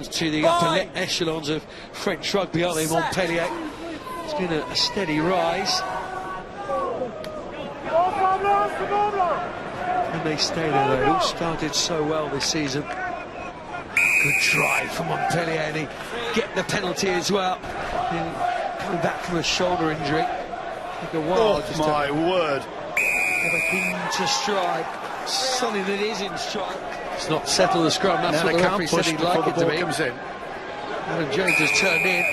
comes to the upper echelons of French rugby, aren't they, Montpellier? It's been a steady rise. And they stay there, though. It all started so well this season. Good drive from Montpellier, and he get the penalty as well. Coming back from a shoulder injury. Took a while. Oh, my word. Into strike. Something that is in strike. It's not settled the scrum. That's what the referee said he'd like it to be. Comes in. Adam Jones has turned in.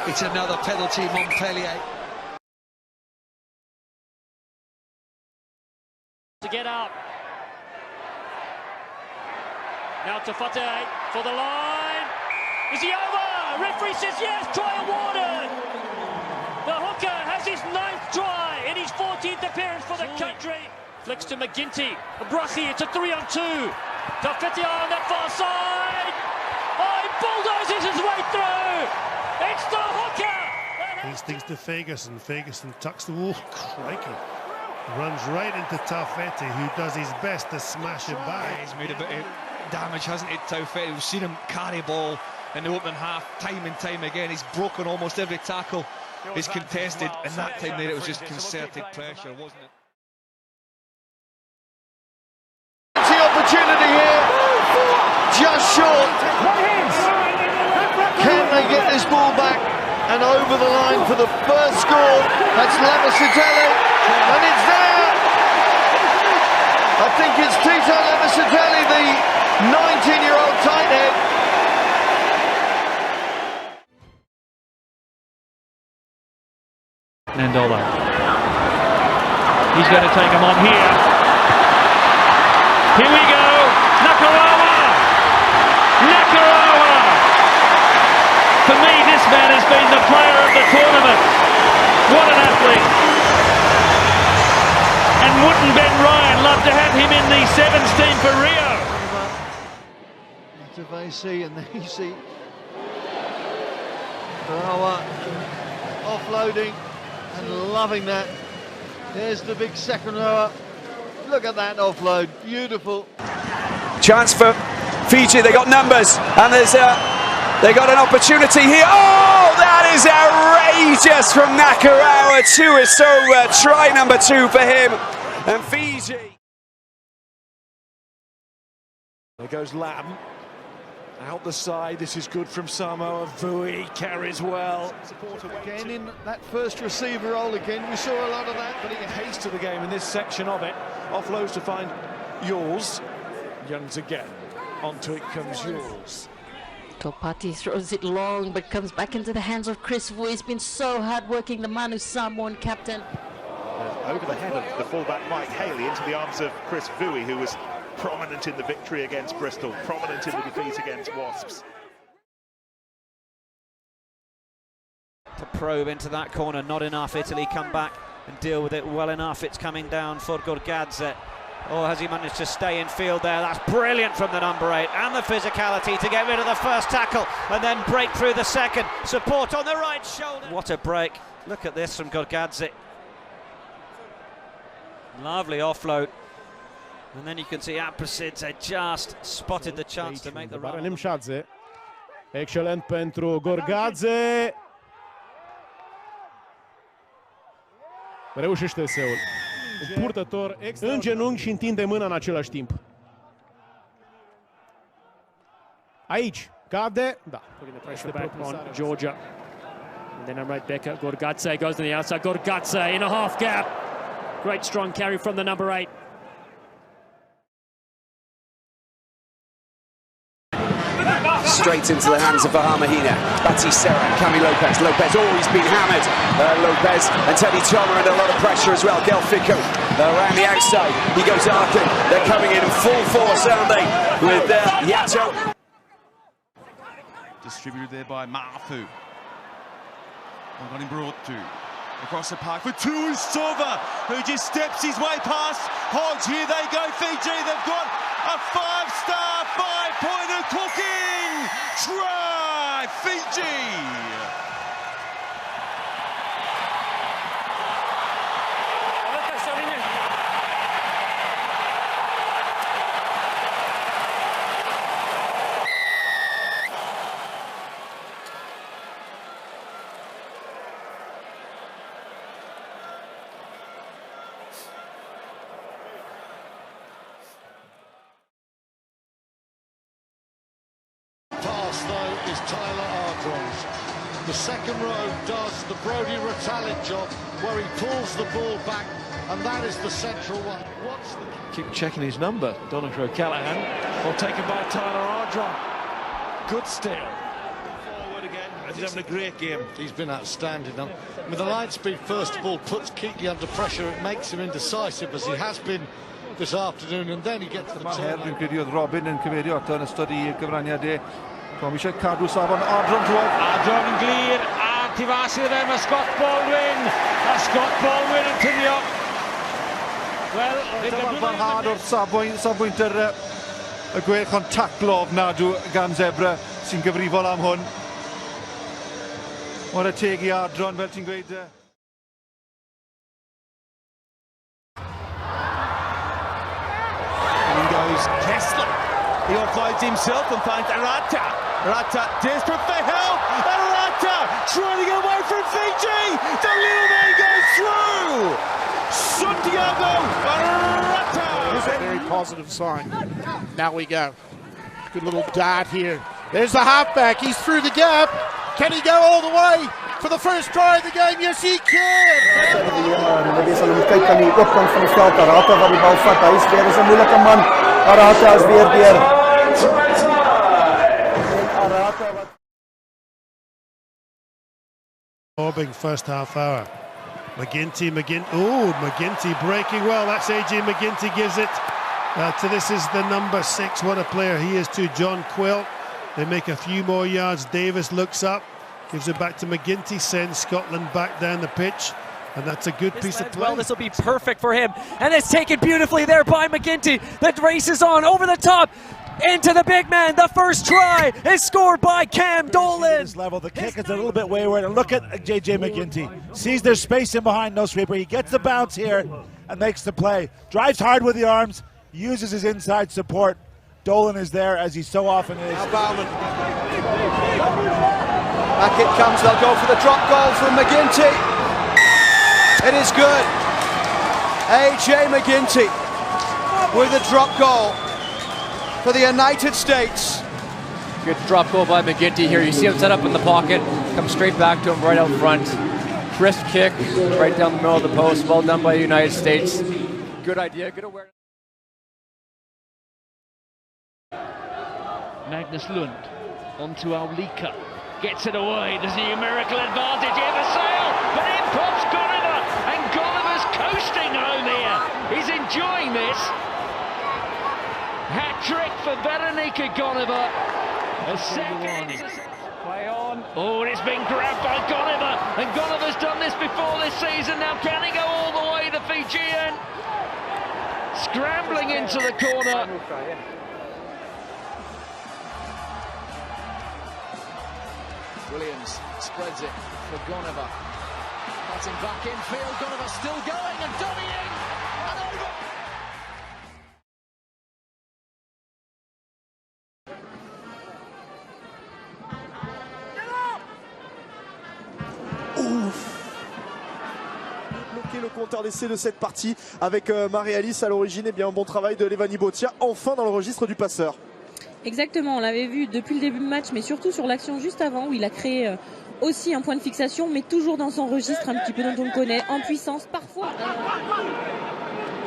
It's another penalty, Montpellier. To get up. Now Taufete'e for the line. Is he over? Referee says yes, try awarded. The hooker has his 9th try in his 14th appearance for the country. Flicks to MacGinty. Brachy, it's a 3-on-2. Taufete'e on that far side. Oh, he bulldozes his way through. It's the hooker. These things to Ferguson. Ferguson tucks the wall. Crikey. Runs right into Taufete'e, who does his best to smash it back. He's made a bit of damage, hasn't he, Taufete'e? We've seen him carry ball in the opening half time and time again. He's broken almost every tackle he's contested, and that time there it was just concerted pressure, wasn't it? The opportunity here, just short. Can they get this ball back and over the line for the first score? That's Lamositele, and it's there. I think it's Titi Lamositele, the 19-year-old tight head. Nandola. He's going to take him on here. Here we go. Nakarawa. Nakarawa. For me, this man has been the player of the tournament. What an athlete. And wouldn't Ben Ryan love to have him in the sevens team for Rio? To VC, and there you see Nakarawa offloading and loving that. There's the big second rower. Look at that offload, beautiful. Chance for Fiji, they got numbers, and they got an opportunity here. Oh, that is outrageous from Nakarawa. Tuisova, try number 2 for him, and Fiji. There goes Lam. Out the side, this is good from Samoa. Vui carries well. Again in that first receiver role again, we saw a lot of that. Putting a haste to the game in this section of it. Offloads to find Yours. Youngs again. Onto it comes Yours. Topati throws it long, but comes back into the hands of Chris Vui. He's been so hard-working, the Manu Samoan captain. Over the head of the fullback Mike Haley into the arms of Chris Vui, who was prominent in the victory against Bristol, prominent in the defeat against Wasps. To probe into that corner, not enough. Italy come back and deal with it well enough. It's coming down for Gorgadze. Oh, has he managed to stay in field there? That's brilliant from the number 8, and the physicality to get rid of the first tackle and then break through the second. Support on the right shoulder. What a break. Look at this from Gorgadze. Lovely offload. And then you can see Aprasidze just spotted the chance to make the run. Limshadze. Excellent pentru Gorgadze. Reușește eseul. Un purtător în genunchi și întinde mâna în același timp. Aici, cade, da. Pressure back on Georgia. And then I'm right, Beka Gorgadze goes to the outside. Gorgadze in a half gap. Great strong carry from the number 8. Straight into the hands of Vahamahina. Bati Serra, Cami Lopez. Lopez, oh, he's been hammered. Lopez and Teddy Thomas under a lot of pressure as well. Gelfico around the outside. He goes after. They're coming in full force, aren't they? With Yato. Distributed there by Mafu. And got him brought to. Across the park for Tuisova, who just steps his way past Hodge. Here they go, Fiji. They've got a 5-star, 5-pointer cooking. Try, Fiji. is Tyler Ardron's. The second row does the Brodie Retallick job, where he pulls the ball back, and that is the central one. Keep checking his number, Donald O'Callaghan. Well, taken by Tyler Ardron. Good steal. Forward again. He's having a great game. He's been outstanding. With the line speed, first of all, puts Keatley under pressure. It makes him indecisive, as he has been this afternoon, and then he gets the turn. Dwi'n credu oedd Robin yn cyfeirio ato yn ystod I gyfraniadau. Tom eisiau cadw safon Ardron drwodd. Ardron yn glir, a tu fas iddo fe, mae Scott Baldwin. A Scott Baldwin yn tynnu. Wel, dyma'n barhad o'r safbwynt y gwech, ond taclo ofnadw gan Zebra sy'n gyfrifol am hwn. O'r y teg I Ardron, fel ti'n gweud. And he goes Kessler. He offloads himself and finds Arata. Arata desperate for help. Arata trying to get away from Fiji. The little man goes through. Santiago Arata. It's a very positive sign. Now we go. Good little dart here. There's the halfback. He's through the gap. Can he go all the way for the first try of the game? Yes, he can. Arata is weer deur. Big first half hour. MacGinty breaking well. That's AJ MacGinty gives it to this is the number 6. What a player he is to John Quill. They make a few more yards. Davis looks up, gives it back to MacGinty, sends Scotland back down the pitch, and that's a good piece of play. Well, this will be perfect for him, and it's taken beautifully there by MacGinty. The race is on over the top. Into the big man. The first try is scored by Cam Dolan. This level, the kick is a little bit wayward, and look at JJ MacGinty. Sees there's space in behind no sweeper. He gets the bounce here and makes the play. Drives hard with the arms, uses his inside support. Dolan is there, as he so often is. Now Bowman. Back it comes. They'll go for the drop goal from MacGinty. It is good. AJ MacGinty with a drop goal for the United States. Good drop goal by MacGinty here. You see him set up in the pocket, come straight back to him right out front. Crisp kick right down the middle of the post. Well done by the United States. Good idea, good awareness. Magnus Lund onto Aulika. Gets it away. There's a numerical advantage here for Sale. But in pops Goneva. And Goneva's coasting home here. He's enjoying this. Hat-trick for Vereniki Goneva. A second. Play on. Oh, and it's been grabbed by Goneva. And Goneva's done this before this season. Now can he go all the way, the Fijian? Scrambling into the corner. Williams spreads it for Goneva. Passing back infield. Goneva still going and dummy-ing. And over. Bloquer le compteur d'essai de cette partie avec Marialis à l'origine. Et bien un bon travail de Levani Botia, enfin dans le registre du passeur. Exactement, on l'avait vu depuis le début du match, mais surtout sur l'action juste avant où il a créé aussi un point de fixation, mais toujours dans son registre un petit peu dont on le connaît, en puissance parfois.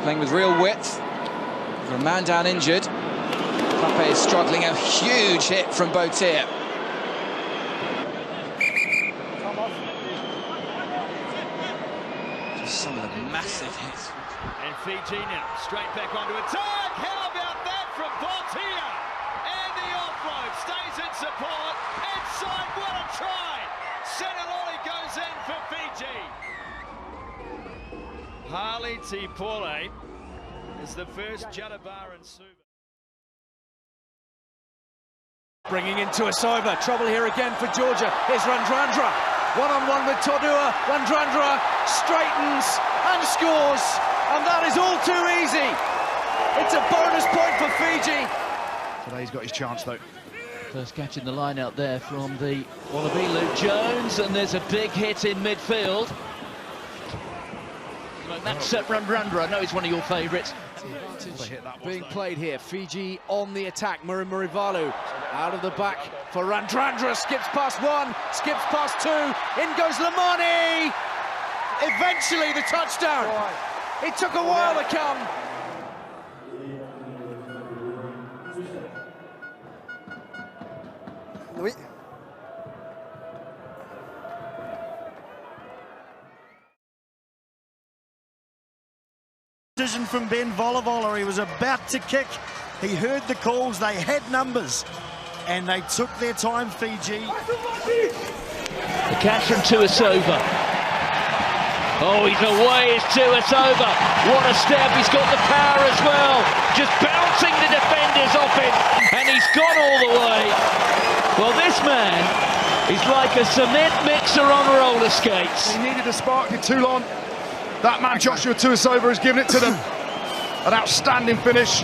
Playing with real width. For a man down injured. Taufete'e is struggling. A huge hit from Botia. Just some of the massive hits. And Fiji now straight back onto attack. How about that from Botia? And the offload stays in support. Inside, what a try! Seneloli goes in for Fiji. Harley Tipole is the first Jadabar and Suba. Bringing in Tuisova. Trouble here again for Georgia. Here's Radradra. One-on-one with Todua. Radradra straightens and scores. And that is all too easy. It's a bonus point for Fiji. Today he's got his chance though. First catch in the line out there from the Wallaby, Luke Jones, and there's a big hit in midfield. That's Radradra. I know he's one of your favourites. Hit that being played here. Fiji on the attack. Murray Murivalu Out of the back for Radradra, skips past one, skips past two, in goes Levani! Eventually the touchdown. It took a while to come. Oui. Decision from Ben Volavola. He was about to kick. He heard the calls. They had numbers, and they took their time. Fiji. The catch from Tuisova. Oh, he's away. It's Tuisova. What a step. He's got the power as well. Just bouncing the defenders off him, and he's gone all the way. Well, this man is like a cement mixer on roller skates. He needed a spark to Toulon. That man, Josua Tuisova, has given it to them. An outstanding finish.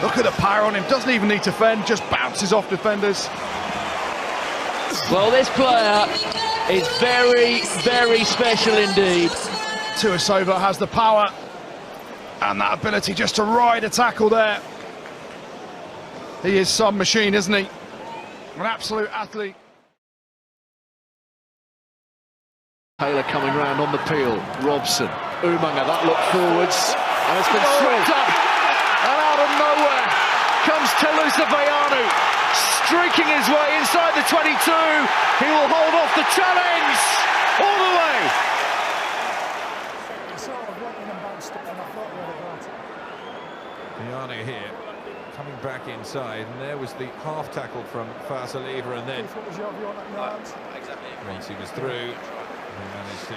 Look at the power on him. Doesn't even need to fend, just bounces off defenders. Well, this player is very, very special indeed. Tuisova has the power and that ability just to ride a tackle there. He is some machine, isn't he? An absolute athlete. Taylor coming round on the peel. Robson, Umaga, that look forwards, and it's been swept up. And out of nowhere comes Telusa Veainu, streaking his way inside the 22. He will hold off the challenge all the way. Veainu here, coming back inside, and there was the half tackle from Fasaliva, and then once he was through, he managed to